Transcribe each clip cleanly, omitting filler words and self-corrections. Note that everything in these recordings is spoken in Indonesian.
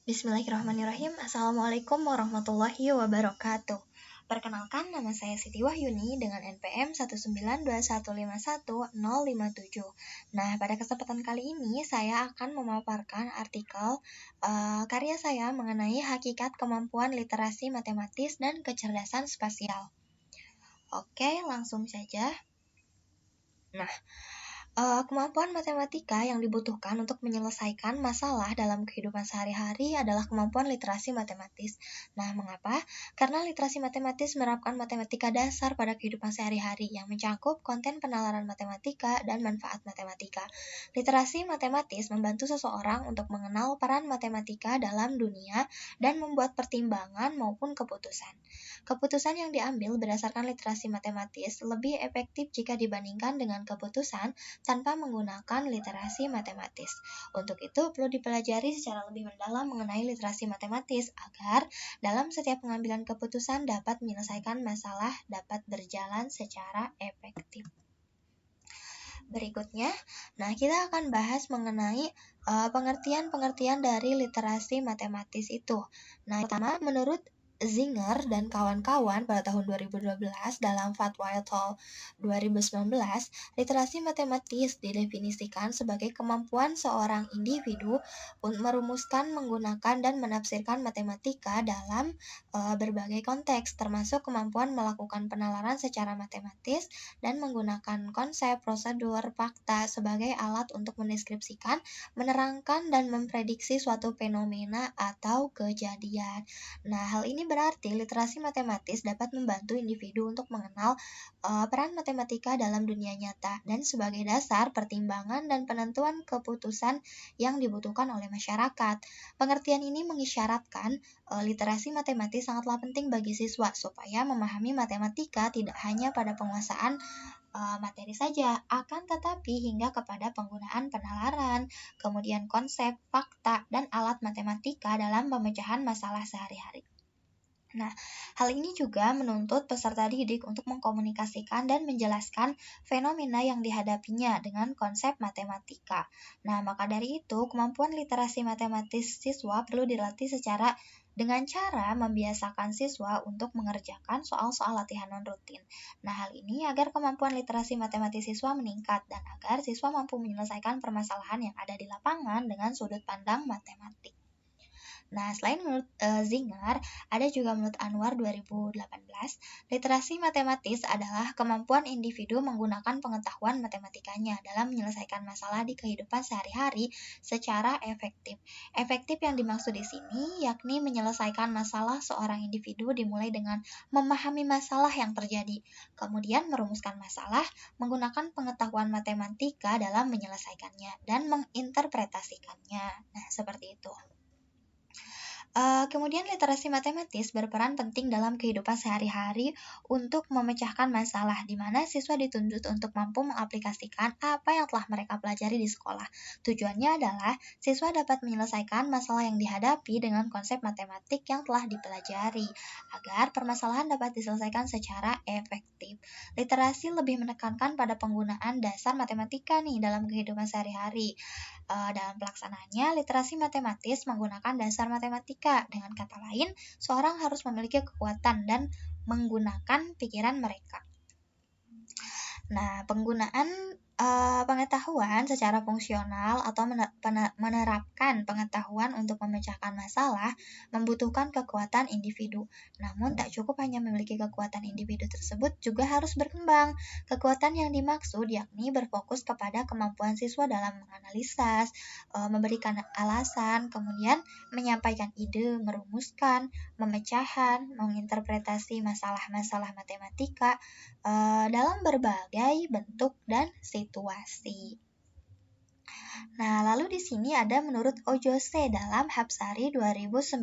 Bismillahirrahmanirrahim. Assalamualaikum warahmatullahi wabarakatuh. Perkenalkan, nama saya Siti Wahyuni dengan NPM 192151057. Nah, pada kesempatan kali ini saya akan memaparkan artikel karya saya mengenai hakikat kemampuan literasi matematis dan kecerdasan spasial. Oke, langsung saja. Nah, kemampuan matematika yang dibutuhkan untuk menyelesaikan masalah dalam kehidupan sehari-hari adalah kemampuan literasi matematis. Nah, mengapa? Karena literasi matematis menerapkan matematika dasar pada kehidupan sehari-hari yang mencakup konten penalaran matematika dan manfaat matematika. Literasi matematis membantu seseorang untuk mengenal peran matematika dalam dunia dan membuat pertimbangan maupun keputusan. Keputusan yang diambil berdasarkan literasi matematis lebih efektif jika dibandingkan dengan keputusan tanpa menggunakan literasi matematis. Untuk itu, perlu dipelajari secara lebih mendalam mengenai literasi matematis agar dalam setiap pengambilan keputusan dapat menyelesaikan masalah dapat berjalan secara efektif. Berikutnya, kita akan bahas mengenai pengertian-pengertian dari literasi matematis itu. Pertama, menurut Zinger dan kawan-kawan pada tahun 2012 dalam Fatwa Etol 2019, literasi matematis didefinisikan sebagai kemampuan seorang individu untuk merumuskan, menggunakan, dan menafsirkan matematika dalam berbagai konteks, termasuk kemampuan melakukan penalaran secara matematis dan menggunakan konsep, prosedur, fakta sebagai alat untuk mendeskripsikan, menerangkan, dan memprediksi suatu fenomena atau kejadian. Nah, hal ini berarti literasi matematis dapat membantu individu untuk mengenal peran matematika dalam dunia nyata dan sebagai dasar pertimbangan dan penentuan keputusan yang dibutuhkan oleh masyarakat. Pengertian ini mengisyaratkan literasi matematis sangatlah penting bagi siswa supaya memahami matematika tidak hanya pada penguasaan materi saja, akan tetapi hingga kepada penggunaan penalaran, kemudian konsep, fakta, dan alat matematika dalam pemecahan masalah sehari-hari. Nah, hal ini juga menuntut peserta didik untuk mengkomunikasikan dan menjelaskan fenomena yang dihadapinya dengan konsep matematika. Nah, maka dari itu, kemampuan literasi matematis siswa perlu dilatih dengan cara membiasakan siswa untuk mengerjakan soal-soal latihan non-rutin. Nah, hal ini agar kemampuan literasi matematis siswa meningkat dan agar siswa mampu menyelesaikan permasalahan yang ada di lapangan dengan sudut pandang matematik. Nah, selain menurut Zinger, ada juga menurut Anwar 2018, literasi matematis adalah kemampuan individu menggunakan pengetahuan matematikanya dalam menyelesaikan masalah di kehidupan sehari-hari secara efektif. Efektif yang dimaksud di sini yakni menyelesaikan masalah seorang individu dimulai dengan memahami masalah yang terjadi, kemudian merumuskan masalah, menggunakan pengetahuan matematika dalam menyelesaikannya, dan menginterpretasikannya. Nah, seperti itu. Kemudian literasi matematis berperan penting dalam kehidupan sehari-hari untuk memecahkan masalah, di mana siswa dituntut untuk mampu mengaplikasikan apa yang telah mereka pelajari di sekolah. Tujuannya adalah siswa dapat menyelesaikan masalah yang dihadapi dengan konsep matematik yang telah dipelajari, agar permasalahan dapat diselesaikan secara efektif. Literasi lebih menekankan pada penggunaan dasar matematika dalam kehidupan sehari-hari. Dalam pelaksanaannya, literasi matematis menggunakan dasar matematika. Dengan kata lain, seorang harus memiliki kekuatan dan menggunakan pikiran mereka. Nah, penggunaan pengetahuan secara fungsional atau menerapkan pengetahuan untuk memecahkan masalah membutuhkan kekuatan individu. Namun, tak cukup hanya memiliki kekuatan individu tersebut, juga harus berkembang. Kekuatan yang dimaksud yakni berfokus kepada kemampuan siswa dalam menganalisa, memberikan alasan, kemudian menyampaikan ide, merumuskan, memecahan, menginterpretasi masalah-masalah matematika dalam berbagai bentuk dan situasi. Nah, lalu di sini ada menurut Ojose dalam Hapsari 2019.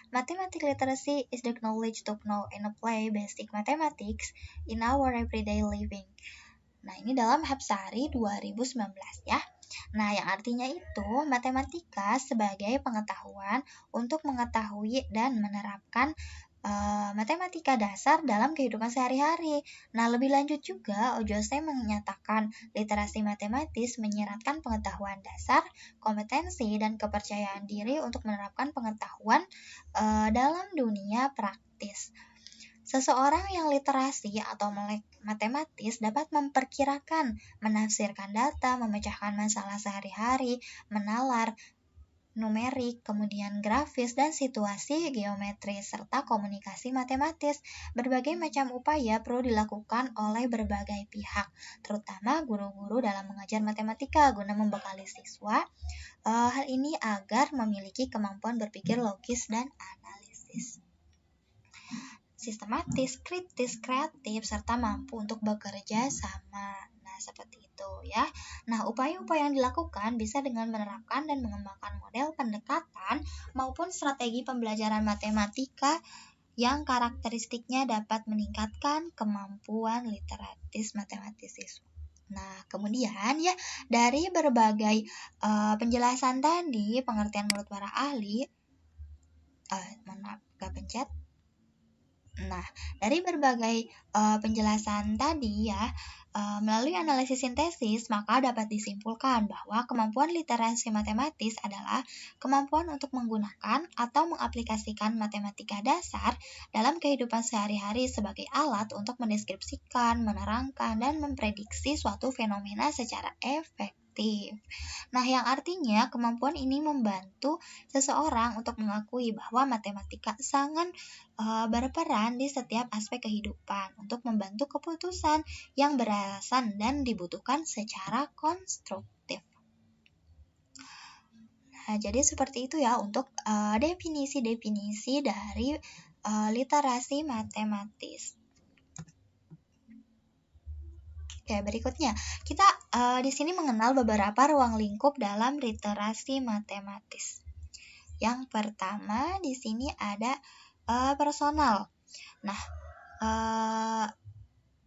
Mathematical literacy is the knowledge to know and apply basic mathematics in our everyday living. Nah, ini dalam Hapsari 2019 ya. Nah, yang artinya itu matematika sebagai pengetahuan untuk mengetahui dan menerapkan matematika dasar dalam kehidupan sehari-hari. Nah, lebih lanjut juga, Ojose menyatakan literasi matematis menyeratkan pengetahuan dasar, kompetensi, dan kepercayaan diri untuk menerapkan pengetahuan dalam dunia praktis. Seseorang yang literasi atau melek matematis dapat memperkirakan, menafsirkan data, memecahkan masalah sehari-hari, menalar numerik, kemudian grafis, dan situasi geometris, serta komunikasi matematis. Berbagai macam upaya perlu dilakukan oleh berbagai pihak, terutama guru-guru dalam mengajar matematika guna membekali siswa. Hal ini agar memiliki kemampuan berpikir logis dan analisis, sistematis, kritis, kreatif, serta mampu untuk bekerja sama. Nah, seperti itu ya. Nah, upaya-upaya yang dilakukan bisa dengan menerapkan dan mengembangkan model pendekatan maupun strategi pembelajaran matematika yang karakteristiknya dapat meningkatkan kemampuan literatis matematis siswa. Nah, kemudian ya, dari berbagai penjelasan tadi, pengertian menurut para ahli, Nah, dari berbagai penjelasan tadi ya, melalui analisis sintesis, maka dapat disimpulkan bahwa kemampuan literasi matematis adalah kemampuan untuk menggunakan atau mengaplikasikan matematika dasar dalam kehidupan sehari-hari sebagai alat untuk mendeskripsikan, menerangkan, dan memprediksi suatu fenomena secara efektif. Nah, yang artinya kemampuan ini membantu seseorang untuk mengakui bahwa matematika sangat berperan di setiap aspek kehidupan untuk membantu keputusan yang beralasan dan dibutuhkan secara konstruktif. Nah, jadi seperti itu ya untuk definisi-definisi dari literasi matematis. Oke, berikutnya kita di sini mengenal beberapa ruang lingkup dalam literasi matematis. Yang pertama di sini ada personal. Nah,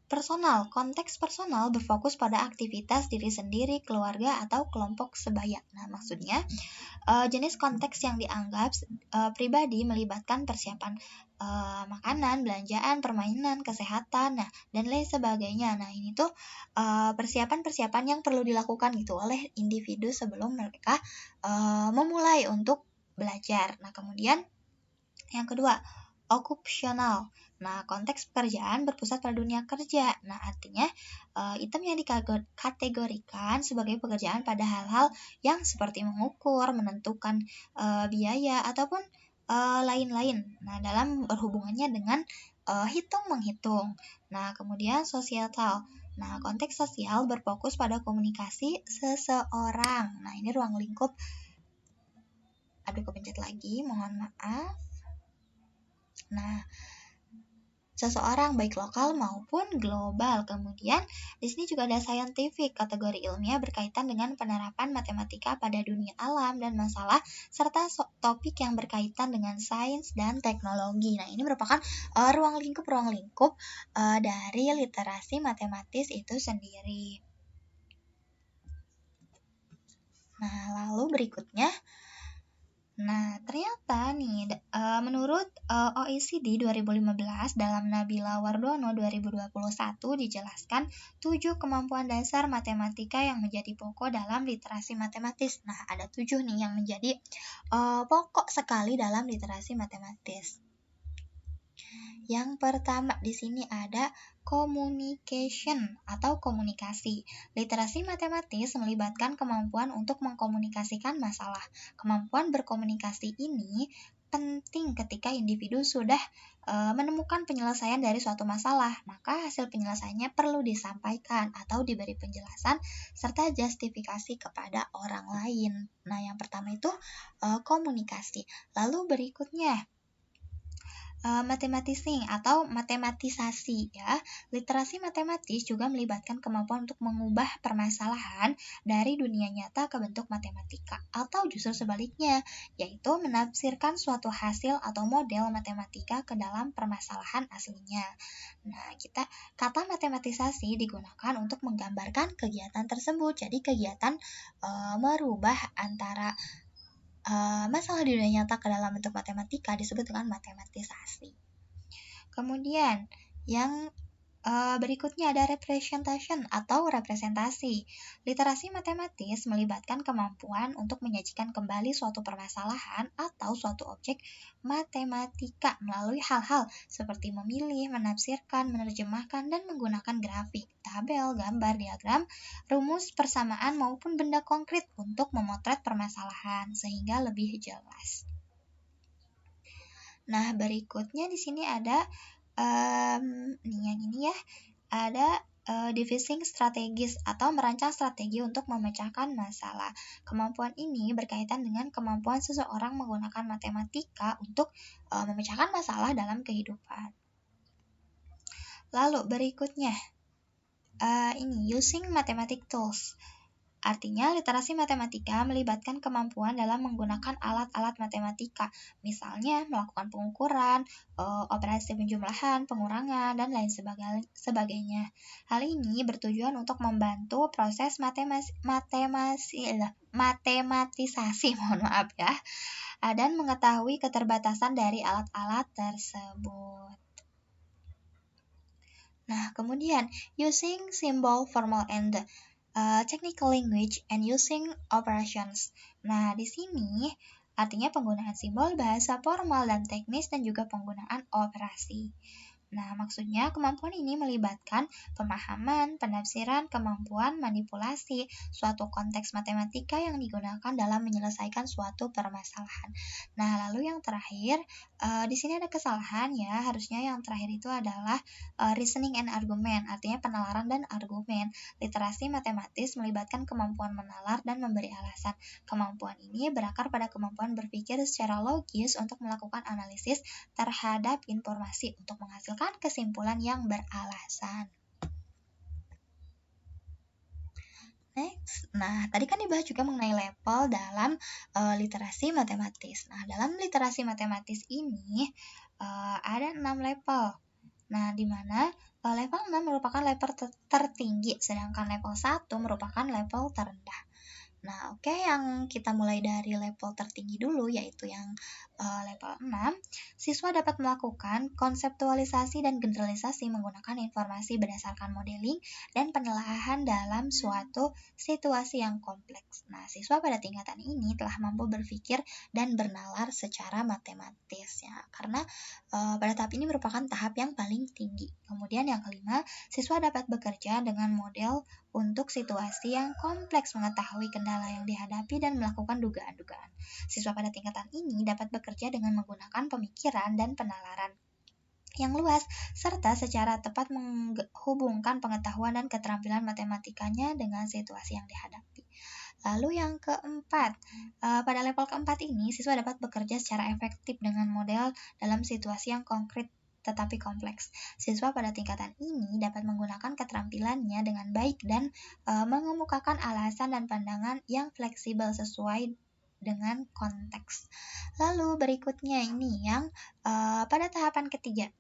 personal, konteks personal berfokus pada aktivitas diri sendiri, keluarga, atau kelompok sebaya. Nah, maksudnya jenis konteks yang dianggap pribadi melibatkan persiapan makanan, belanjaan, permainan, kesehatan, nah, dan lain sebagainya. Nah, ini tuh persiapan-persiapan yang perlu dilakukan gitu oleh individu sebelum mereka memulai untuk belajar. Nah, kemudian yang kedua, occupational. Nah, konteks pekerjaan berpusat pada dunia kerja. Nah, artinya item yang dikategorikan sebagai pekerjaan pada hal-hal yang seperti mengukur, menentukan biaya, ataupun lain-lain. Nah, dalam berhubungannya dengan hitung-menghitung. Nah, kemudian societal. Nah, konteks sosial berfokus pada komunikasi seseorang. Nah, ini ruang lingkup. Aduh, kepencet lagi, mohon maaf. Nah, seseorang baik lokal maupun global. Kemudian di sini juga ada scientific, kategori ilmiah berkaitan dengan penerapan matematika pada dunia alam dan masalah serta topik yang berkaitan dengan sains dan teknologi. Nah, ini merupakan ruang lingkup dari literasi matematis itu sendiri. Nah, lalu berikutnya, nah, ternyata nih, menurut OECD 2015 dalam Nabila Wardono 2021 dijelaskan 7 kemampuan dasar matematika yang menjadi pokok dalam literasi matematis. Nah, ada 7 nih yang menjadi pokok sekali dalam literasi matematis. Yang pertama di sini ada communication atau komunikasi. Literasi matematis melibatkan kemampuan untuk mengkomunikasikan masalah. Kemampuan berkomunikasi ini penting ketika individu sudah menemukan penyelesaian dari suatu masalah, maka hasil penyelesaiannya perlu disampaikan atau diberi penjelasan serta justifikasi kepada orang lain. Nah, yang pertama itu komunikasi. Lalu berikutnya mathematising atau matematisasi ya. Literasi matematis juga melibatkan kemampuan untuk mengubah permasalahan dari dunia nyata ke bentuk matematika atau justru sebaliknya, yaitu menafsirkan suatu hasil atau model matematika ke dalam permasalahan aslinya. Nah, kata matematisasi digunakan untuk menggambarkan kegiatan tersebut. Jadi kegiatan merubah antara masalah di dunia nyata ke dalam bentuk matematika disebut dengan matematisasi. Kemudian yang berikutnya ada representation atau representasi. Literasi matematis melibatkan kemampuan untuk menyajikan kembali suatu permasalahan atau suatu objek matematika melalui hal-hal seperti memilih, menafsirkan, menerjemahkan, dan menggunakan grafik, tabel, gambar, diagram, rumus, persamaan, maupun benda konkret untuk memotret permasalahan sehingga lebih jelas. Nah, berikutnya di sini ada yang ini ya, ada devising strategis atau merancang strategi untuk memecahkan masalah. Kemampuan ini berkaitan dengan kemampuan seseorang menggunakan matematika untuk memecahkan masalah dalam kehidupan. Lalu berikutnya, ini using mathematic tools. Artinya, literasi matematika melibatkan kemampuan dalam menggunakan alat-alat matematika, misalnya melakukan pengukuran, operasi penjumlahan, pengurangan, dan lain sebagainya. Hal ini bertujuan untuk membantu proses matematisasi, mohon maaf ya, dan mengetahui keterbatasan dari alat-alat tersebut. Nah, kemudian, using symbol, formal, and technical language and using operations. Nah, di sini artinya penggunaan simbol, bahasa formal dan teknis, dan juga penggunaan operasi. Nah, maksudnya kemampuan ini melibatkan pemahaman, penafsiran, kemampuan manipulasi suatu konteks matematika yang digunakan dalam menyelesaikan suatu permasalahan. Nah, lalu yang terakhir, di sini ada kesalahan ya, harusnya yang terakhir itu adalah reasoning and argument, artinya penalaran dan argumen. Literasi matematis melibatkan kemampuan menalar dan memberi alasan. Kemampuan ini berakar pada kemampuan berpikir secara logis untuk melakukan analisis terhadap informasi untuk menghasilkan kesimpulan yang beralasan. Next, nah tadi kan dibahas juga mengenai level dalam literasi matematis. Nah, dalam literasi matematis ini ada 6 level. Nah, di mana level 6 merupakan level tertinggi, sedangkan level 1 merupakan level terendah. Nah, oke, yang kita mulai dari level tertinggi dulu, yaitu yang level 6. Siswa dapat melakukan konseptualisasi dan generalisasi menggunakan informasi berdasarkan modeling dan penelaahan dalam suatu situasi yang kompleks. Nah, siswa pada tingkatan ini telah mampu berpikir dan bernalar secara matematis ya, karena pada tahap ini merupakan tahap yang paling tinggi. Kemudian yang kelima, siswa dapat bekerja dengan model untuk situasi yang kompleks, mengetahui kendala yang dihadapi, dan melakukan dugaan-dugaan. Siswa pada tingkatan ini dapat bekerja dengan menggunakan pemikiran dan penalaran yang luas, serta secara tepat menghubungkan pengetahuan dan keterampilan matematikanya dengan situasi yang dihadapi. Lalu yang keempat, pada level keempat ini, siswa dapat bekerja secara efektif dengan model dalam situasi yang konkret tetapi kompleks. Siswa pada tingkatan ini dapat menggunakan keterampilannya dengan baik dan mengemukakan alasan dan pandangan yang fleksibel sesuai dengan konteks. Lalu berikutnya ini yang pada tahapan ketiga,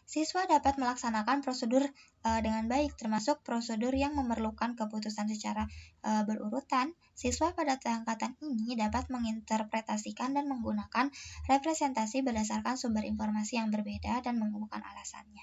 siswa dapat melaksanakan prosedur dengan baik, termasuk prosedur yang memerlukan keputusan secara berurutan. Siswa pada tingkatan ini dapat menginterpretasikan dan menggunakan representasi berdasarkan sumber informasi yang berbeda dan mengemukakan alasannya.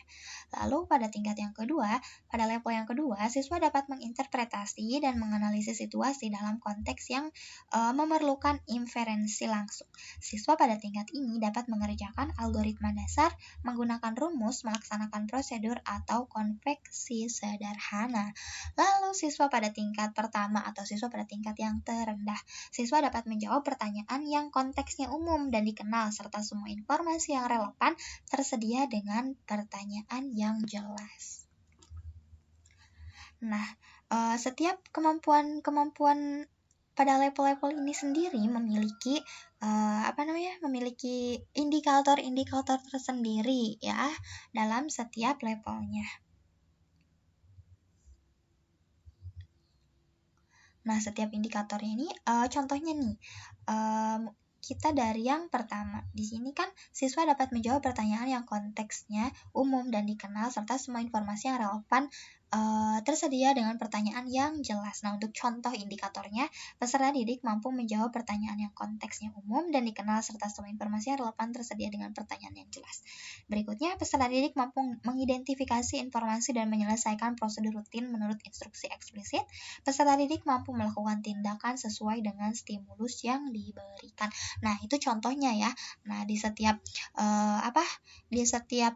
Lalu pada tingkat yang kedua, pada level yang kedua, siswa dapat menginterpretasi dan menganalisis situasi dalam konteks yang memerlukan inferensi langsung. Siswa pada tingkat ini dapat mengerjakan algoritma dasar, menggunakan rumus, melaksanakan prosedur atau konveksi sederhana. Lalu siswa pada tingkat pertama atau siswa pada tingkat yang terendah, siswa dapat menjawab pertanyaan yang konteksnya umum dan dikenal, serta semua informasi yang relevan tersedia dengan pertanyaan yang jelas. Nah, setiap kemampuan pada level-level ini sendiri memiliki memiliki indikator-indikator tersendiri ya dalam setiap levelnya. Nah, setiap indikatornya ini contohnya nih, kita dari yang pertama. Di sini kan siswa dapat menjawab pertanyaan yang konteksnya umum dan dikenal serta semua informasi yang relevan tersedia dengan pertanyaan yang jelas. Nah, untuk contoh indikatornya, peserta didik mampu menjawab pertanyaan yang konteksnya umum dan dikenal serta semua informasi yang relevan tersedia dengan pertanyaan yang jelas. Berikutnya, peserta didik mampu mengidentifikasi informasi dan menyelesaikan prosedur rutin menurut instruksi eksplisit. Peserta didik mampu melakukan tindakan sesuai dengan stimulus yang diberikan. Nah, itu contohnya ya. Nah, di setiap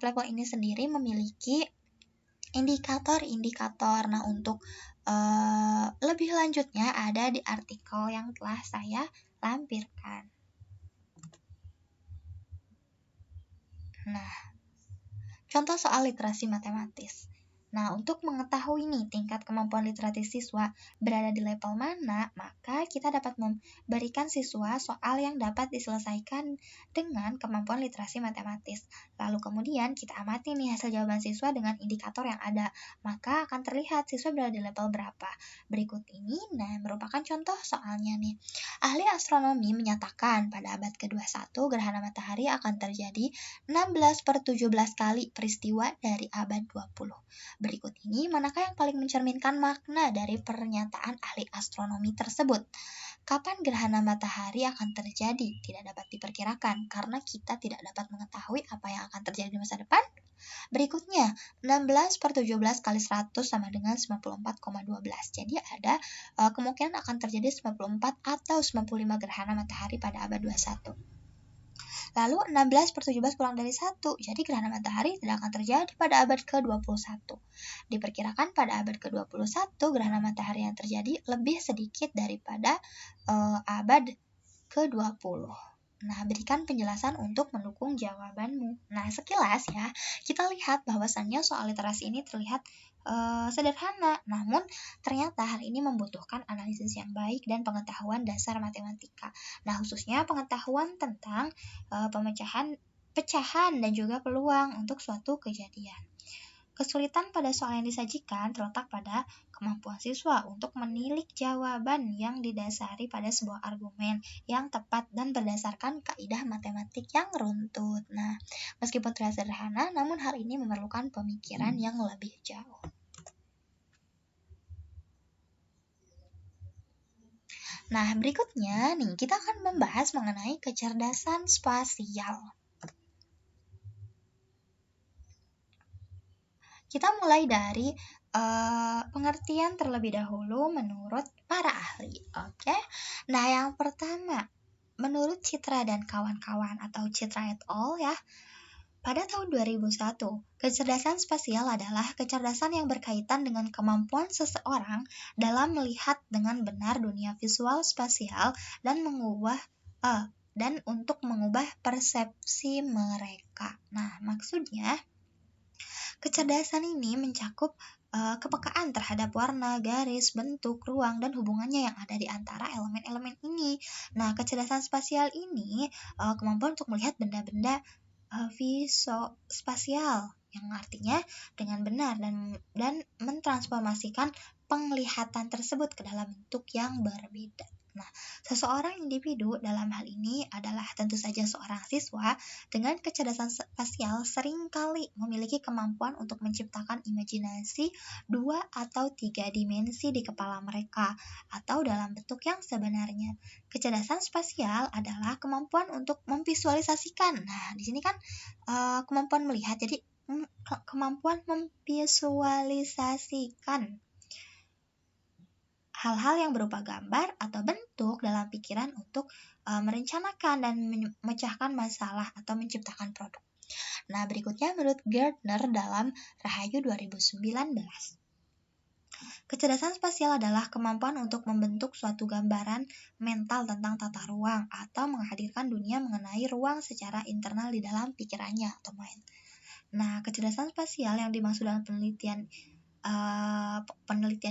level ini sendiri memiliki indikator-indikator. Nah, untuk lebih lanjutnya ada di artikel yang telah saya lampirkan. Nah, contoh soal literasi matematis. Nah, untuk mengetahui nih tingkat kemampuan literasi siswa berada di level mana, maka kita dapat memberikan siswa soal yang dapat diselesaikan dengan kemampuan literasi matematis. Lalu kemudian kita amati nih hasil jawaban siswa dengan indikator yang ada, maka akan terlihat siswa berada di level berapa. Berikut ini merupakan contoh soalnya nih. Ahli astronomi menyatakan pada abad ke-21 gerhana matahari akan terjadi 16/17 kali peristiwa dari abad 20. Berikut ini manakah yang paling mencerminkan makna dari pernyataan ahli astronomi tersebut? Kapan gerhana matahari akan terjadi? Tidak dapat diperkirakan karena kita tidak dapat mengetahui apa yang akan terjadi di masa depan. Berikutnya, 16/17 kali 100 sama dengan 94,12. Jadi ada kemungkinan akan terjadi 94 atau 95 gerhana matahari pada abad 21. Lalu 16/17 kurang dari 1, jadi gerhana matahari tidak akan terjadi pada abad ke-21. Diperkirakan pada abad ke-21 gerhana matahari yang terjadi lebih sedikit daripada abad ke-20. Nah, berikan penjelasan untuk mendukung jawabanmu. Nah, sekilas ya, kita lihat bahwasannya soal literasi ini terlihat sederhana, namun ternyata hal ini membutuhkan analisis yang baik dan pengetahuan dasar matematika. Nah, khususnya pengetahuan tentang pecahan dan juga peluang untuk suatu kejadian. Kesulitan pada soal yang disajikan terletak pada kemampuan siswa untuk menilik jawaban yang didasari pada sebuah argumen yang tepat dan berdasarkan kaidah matematik yang runtut. Nah, meskipun terlihat sederhana, namun hal ini memerlukan pemikiran yang lebih jauh. Nah, berikutnya nih kita akan membahas mengenai kecerdasan spasial. Kita mulai dari pengertian terlebih dahulu menurut para ahli. Oke. Nah, yang pertama, menurut Citra dan kawan-kawan atau Citra et al. Ya, pada tahun 2001, kecerdasan spasial adalah kecerdasan yang berkaitan dengan kemampuan seseorang dalam melihat dengan benar dunia visual spasial dan untuk mengubah persepsi mereka. Nah, maksudnya kecerdasan ini mencakup kepekaan terhadap warna, garis, bentuk, ruang, dan hubungannya yang ada di antara elemen-elemen ini. Nah, kecerdasan spasial ini kemampuan untuk melihat benda-benda visospasial, yang artinya dengan benar dan mentransformasikan penglihatan tersebut ke dalam bentuk yang berbeda. Nah, seseorang individu dalam hal ini adalah tentu saja seorang siswa dengan kecerdasan spasial seringkali memiliki kemampuan untuk menciptakan imajinasi 2 atau 3 dimensi di kepala mereka atau dalam bentuk yang sebenarnya. Kecerdasan spasial adalah kemampuan untuk memvisualisasikan. Nah, di sini kan kemampuan melihat, jadi kemampuan memvisualisasikan hal-hal yang berupa gambar atau bentuk dalam pikiran untuk merencanakan dan memecahkan masalah atau menciptakan produk. Nah, berikutnya menurut Gardner dalam Rahayu 2019. Kecerdasan spasial adalah kemampuan untuk membentuk suatu gambaran mental tentang tata ruang atau menghadirkan dunia mengenai ruang secara internal di dalam pikirannya atau mind. Nah, kecerdasan spasial yang dimaksud dalam penelitian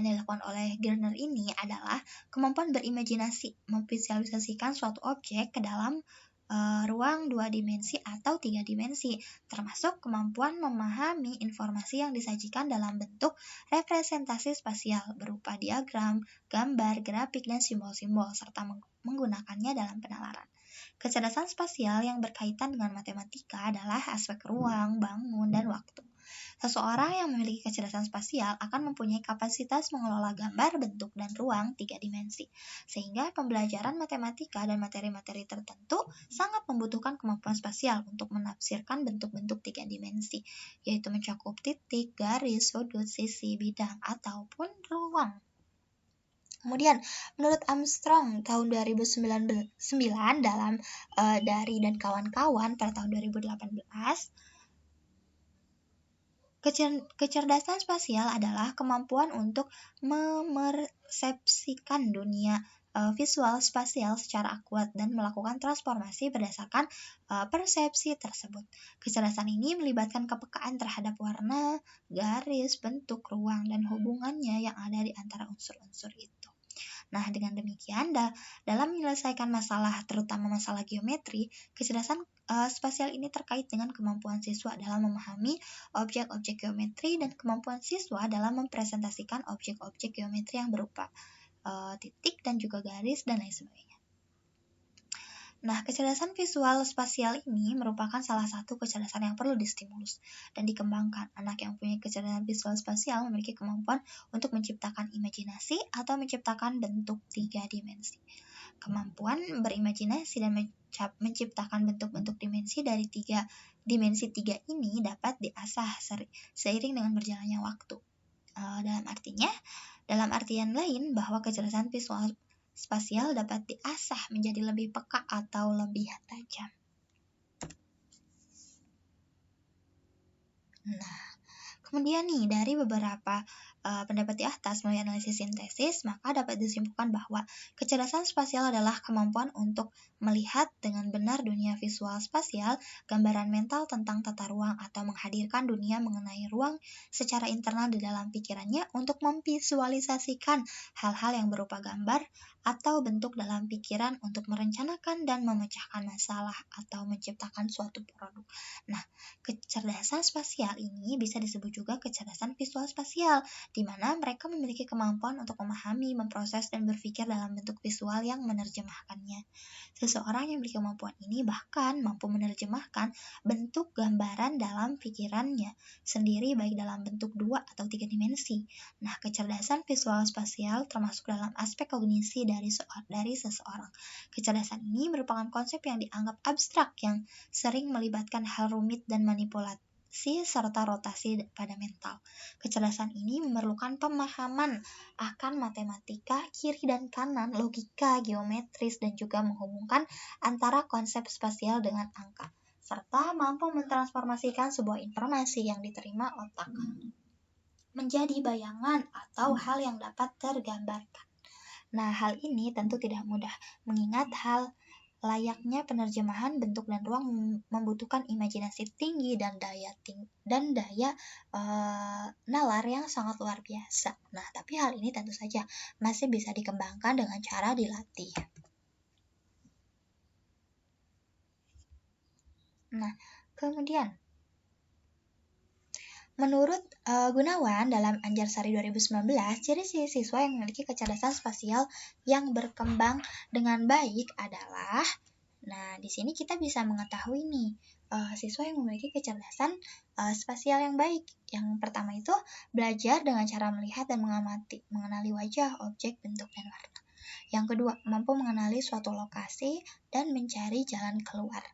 yang dilakukan oleh Gardner ini adalah kemampuan berimajinasi, memvisualisasikan suatu objek ke dalam ruang 2 dimensi atau 3 dimensi, termasuk kemampuan memahami informasi yang disajikan dalam bentuk representasi spasial berupa diagram, gambar, grafik, dan simbol-simbol, serta menggunakannya dalam penalaran. Kecerdasan spasial yang berkaitan dengan matematika adalah aspek ruang, bangun, dan waktu. Seseorang yang memiliki kecerdasan spasial akan mempunyai kapasitas mengelola gambar, bentuk, dan ruang 3 dimensi. Sehingga pembelajaran matematika dan materi-materi tertentu sangat membutuhkan kemampuan spasial untuk menafsirkan bentuk-bentuk 3 dimensi, yaitu mencakup titik, garis, sudut, sisi, bidang, ataupun ruang. Kemudian, menurut Armstrong tahun 2009 dalam Dari dan kawan-kawan pada tahun 2018, kecerdasan spasial adalah kemampuan untuk memersepsikan dunia visual spasial secara akurat dan melakukan transformasi berdasarkan persepsi tersebut. Kecerdasan ini melibatkan kepekaan terhadap warna, garis, bentuk, ruang, dan hubungannya yang ada di antara unsur-unsur itu. Nah, dengan demikian, dalam menyelesaikan masalah, terutama masalah geometri, kecerdasan spasial ini terkait dengan kemampuan siswa dalam memahami objek-objek geometri dan kemampuan siswa dalam mempresentasikan objek-objek geometri yang berupa titik dan juga garis dan lain sebagainya. Nah, kecerdasan visual spasial ini merupakan salah satu kecerdasan yang perlu distimulus dan dikembangkan. Anak yang punya kecerdasan visual spasial memiliki kemampuan untuk menciptakan imajinasi atau menciptakan bentuk 3 dimensi. Kemampuan berimajinasi dan menciptakan bentuk-bentuk dimensi dari 3 dimensi 3 ini dapat diasah seiring dengan berjalannya waktu. Dalam artian lain bahwa kecerdasan visual spasial dapat diasah menjadi lebih peka atau lebih tajam. Nah, kemudian nih, dari beberapa pendapat di atas melalui analisis sintesis, maka dapat disimpulkan bahwa kecerdasan spasial adalah kemampuan untuk melihat dengan benar dunia visual spasial, gambaran mental tentang tata ruang, atau menghadirkan dunia mengenai ruang secara internal di dalam pikirannya untuk memvisualisasikan hal-hal yang berupa gambar atau bentuk dalam pikiran untuk merencanakan dan memecahkan masalah atau menciptakan suatu produk. Nah, kecerdasan spasial ini bisa disebut juga kecerdasan visual spasial, di mana mereka memiliki kemampuan untuk memahami, memproses, dan berpikir dalam bentuk visual yang menerjemahkannya. Seseorang yang memiliki kemampuan ini bahkan mampu menerjemahkan bentuk gambaran dalam pikirannya sendiri, baik dalam bentuk 2 atau 3 dimensi. Nah, kecerdasan visual spasial termasuk dalam aspek kognisi dari seseorang. Kecerdasan ini merupakan konsep yang dianggap abstrak yang sering melibatkan hal rumit dan manipulasi serta rotasi pada mental. Kecerdasan ini memerlukan pemahaman akan matematika, kiri dan kanan, logika, geometris, dan juga menghubungkan antara konsep spasial dengan angka, serta mampu mentransformasikan sebuah informasi yang diterima otak menjadi bayangan atau hal yang dapat tergambarkan. Nah, hal ini tentu tidak mudah, mengingat hal layaknya penerjemahan bentuk dan ruang membutuhkan imajinasi tinggi dan daya nalar yang sangat luar biasa. Nah, tapi hal ini tentu saja masih bisa dikembangkan dengan cara dilatih. Nah, kemudian menurut Gunawan dalam Anjarsari 2019, ciri-ciri siswa yang memiliki kecerdasan spasial yang berkembang dengan baik adalah, nah di sini kita bisa mengetahui nih siswa yang memiliki kecerdasan spasial yang baik. Yang pertama itu belajar dengan cara melihat dan mengenali wajah, objek, bentuk, dan warna. Yang kedua, mampu mengenali suatu lokasi dan mencari jalan keluar.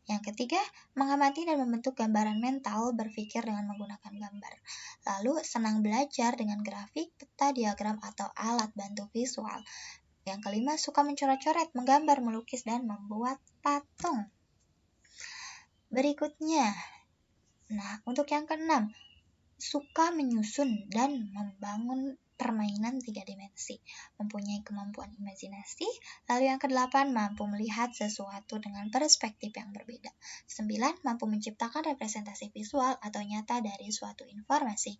Yang ketiga, mengamati dan membentuk gambaran mental, berpikir dengan menggunakan gambar. Lalu, senang belajar dengan grafik, peta, diagram, atau alat bantu visual. Yang kelima, suka mencoret-coret, menggambar, melukis, dan membuat patung. Berikutnya, nah untuk yang keenam, suka menyusun dan membangun permainan 3 dimensi, mempunyai kemampuan imajinasi. Lalu yang kedelapan, mampu melihat sesuatu dengan perspektif yang berbeda. 9, mampu menciptakan representasi visual atau nyata dari suatu informasi.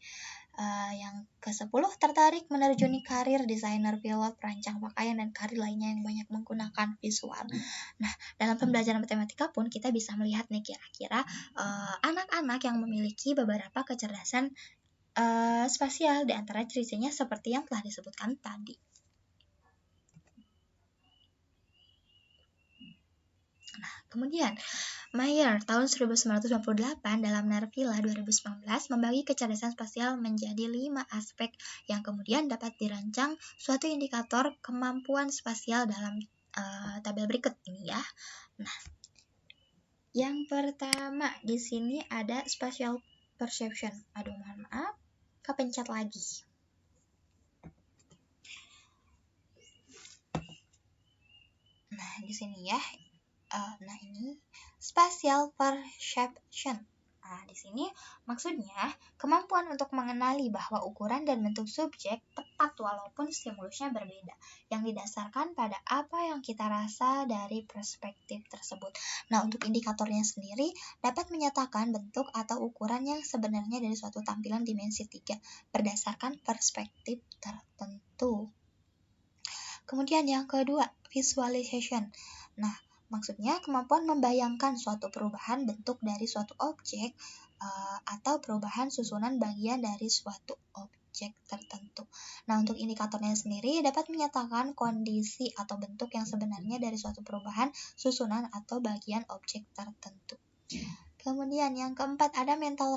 Yang ke-10, tertarik menerjuni karir desainer, pilot, perancang pakaian, dan karir lainnya yang banyak menggunakan visual. Nah, dalam pembelajaran matematika pun kita bisa melihat nih kira-kira anak-anak yang memiliki beberapa kecerdasan spasial, di antara ciri-cirinya seperti yang telah disebutkan tadi. Nah, kemudian Mayer tahun 1998 dalam Narvila 2019 membagi kecerdasan spasial menjadi 5 aspek yang kemudian dapat dirancang suatu indikator kemampuan spasial dalam tabel berikut ini ya. Nah, yang pertama di sini ada spatial perception. Aduh, mohon maaf, kepencet lagi. Nah, di sini ya. Nah, ini spatial perception. Nah, di sini maksudnya kemampuan untuk mengenali bahwa ukuran dan bentuk subjek tepat walaupun stimulusnya berbeda, yang didasarkan pada apa yang kita rasa dari perspektif tersebut. Nah, untuk indikatornya sendiri dapat menyatakan bentuk atau ukuran yang sebenarnya dari suatu tampilan dimensi 3 berdasarkan perspektif tertentu. Kemudian yang kedua, visualization. Nah, maksudnya kemampuan membayangkan suatu perubahan bentuk dari suatu objek atau perubahan susunan bagian dari suatu objek tertentu. Nah, untuk indikatornya sendiri dapat menyatakan kondisi atau bentuk yang sebenarnya dari suatu perubahan susunan atau bagian objek tertentu. Kemudian yang keempat ada mental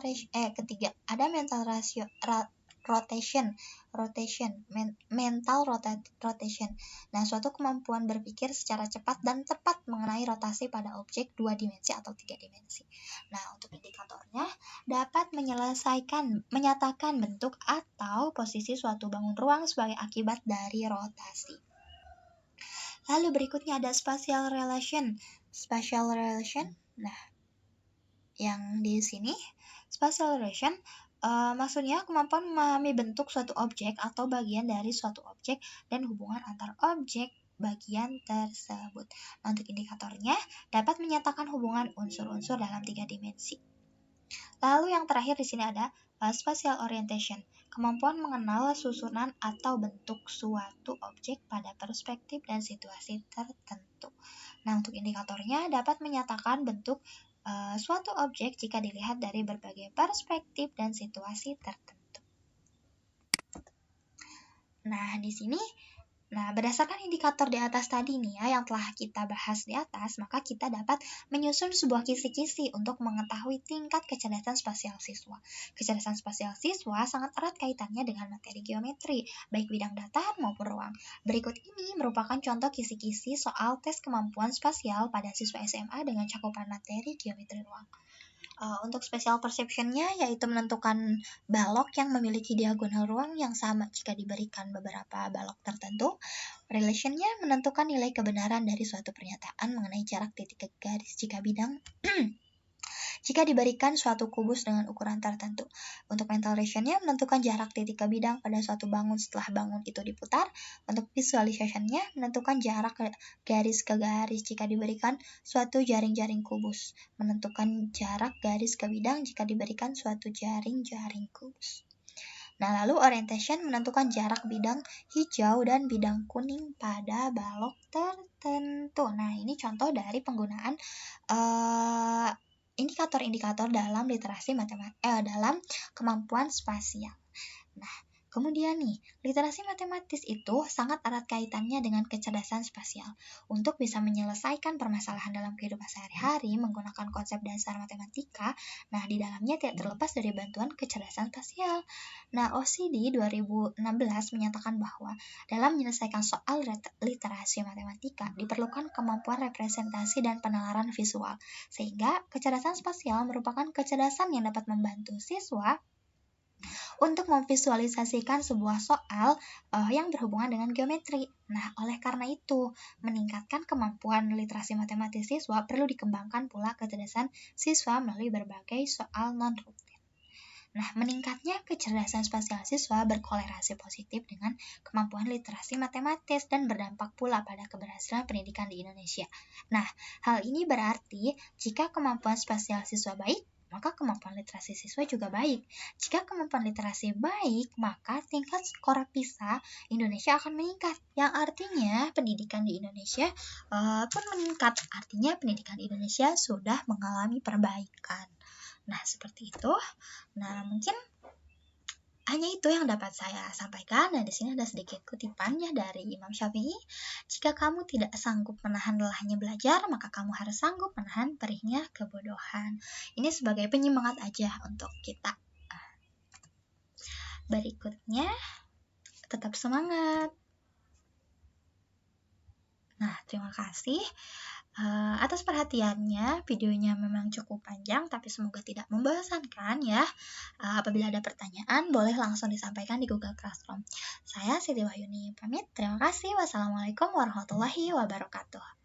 rotation. Nah, suatu kemampuan berpikir secara cepat dan tepat mengenai rotasi pada objek 2 dimensi atau 3 dimensi. Nah, untuk indikatornya dapat menyatakan bentuk atau posisi suatu bangun ruang sebagai akibat dari rotasi. Lalu berikutnya ada spatial relation. Nah, yang di sini spatial relation maksudnya kemampuan memahami bentuk suatu objek atau bagian dari suatu objek dan hubungan antar objek bagian tersebut. Nah, untuk indikatornya dapat menyatakan hubungan unsur-unsur dalam 3 dimensi. Lalu yang terakhir di sini ada spatial orientation, kemampuan mengenal susunan atau bentuk suatu objek pada perspektif dan situasi tertentu. Nah, untuk indikatornya dapat menyatakan bentuk suatu objek jika dilihat dari berbagai perspektif dan situasi tertentu. Nah, di sini berdasarkan indikator di atas tadi nih ya, yang telah kita bahas di atas, maka kita dapat menyusun sebuah kisi-kisi untuk mengetahui tingkat kecerdasan spasial siswa. Kecerdasan spasial siswa sangat erat kaitannya dengan materi geometri, baik bidang datar maupun ruang. Berikut ini merupakan contoh kisi-kisi soal tes kemampuan spasial pada siswa SMA dengan cakupan materi geometri ruang. Untuk spatial perception-nya yaitu menentukan balok yang memiliki diagonal ruang yang sama jika diberikan beberapa balok tertentu. Relation-nya menentukan nilai kebenaran dari suatu pernyataan mengenai jarak titik ke garis jika bidang jika diberikan suatu kubus dengan ukuran tertentu. Untuk mental relation-nya menentukan jarak titik ke bidang pada suatu bangun setelah bangun itu diputar. Untuk visualization-nya menentukan jarak garis ke garis jika diberikan suatu jaring-jaring kubus. Menentukan jarak garis ke bidang jika diberikan suatu jaring-jaring kubus. Nah, lalu orientation menentukan jarak bidang hijau dan bidang kuning pada balok tertentu. Nah, ini contoh dari penggunaan indikator-indikator dalam literasi dalam kemampuan spasial. Nah, kemudian nih, literasi matematis itu sangat erat kaitannya dengan kecerdasan spasial. Untuk bisa menyelesaikan permasalahan dalam kehidupan sehari-hari menggunakan konsep dasar matematika, nah di dalamnya tidak terlepas dari bantuan kecerdasan spasial. Nah, OECD 2016 menyatakan bahwa dalam menyelesaikan soal literasi matematika diperlukan kemampuan representasi dan penalaran visual, sehingga kecerdasan spasial merupakan kecerdasan yang dapat membantu siswa untuk memvisualisasikan sebuah soal yang berhubungan dengan geometri. Nah, oleh karena itu, meningkatkan kemampuan literasi matematis siswa perlu dikembangkan pula kecerdasan siswa melalui berbagai soal non-rutin. Nah, meningkatnya kecerdasan spasial siswa berkolerasi positif dengan kemampuan literasi matematis dan berdampak pula pada keberhasilan pendidikan di Indonesia. Nah, hal ini berarti jika kemampuan spasial siswa baik, maka kemampuan literasi siswa juga baik. Jika kemampuan literasi baik, maka tingkat skor PISA Indonesia akan meningkat. Yang artinya pendidikan di Indonesia pun meningkat. Artinya pendidikan di Indonesia sudah mengalami perbaikan. Nah, seperti itu. Nah, mungkin Hanya itu yang dapat saya sampaikan, dan di sini ada sedikit kutipannya dari Imam Syafi'i. Jika kamu tidak sanggup menahan lelahnya belajar, maka kamu harus sanggup menahan perihnya kebodohan. Ini sebagai penyemangat aja untuk kita. Berikutnya, tetap semangat. Nah, terima kasih atas perhatiannya. Videonya memang cukup panjang, tapi semoga tidak membosankan ya. Apabila ada pertanyaan, boleh langsung disampaikan di Google Classroom. Saya Siti Wahyuni pamit. Terima kasih. Wassalamualaikum warahmatullahi wabarakatuh.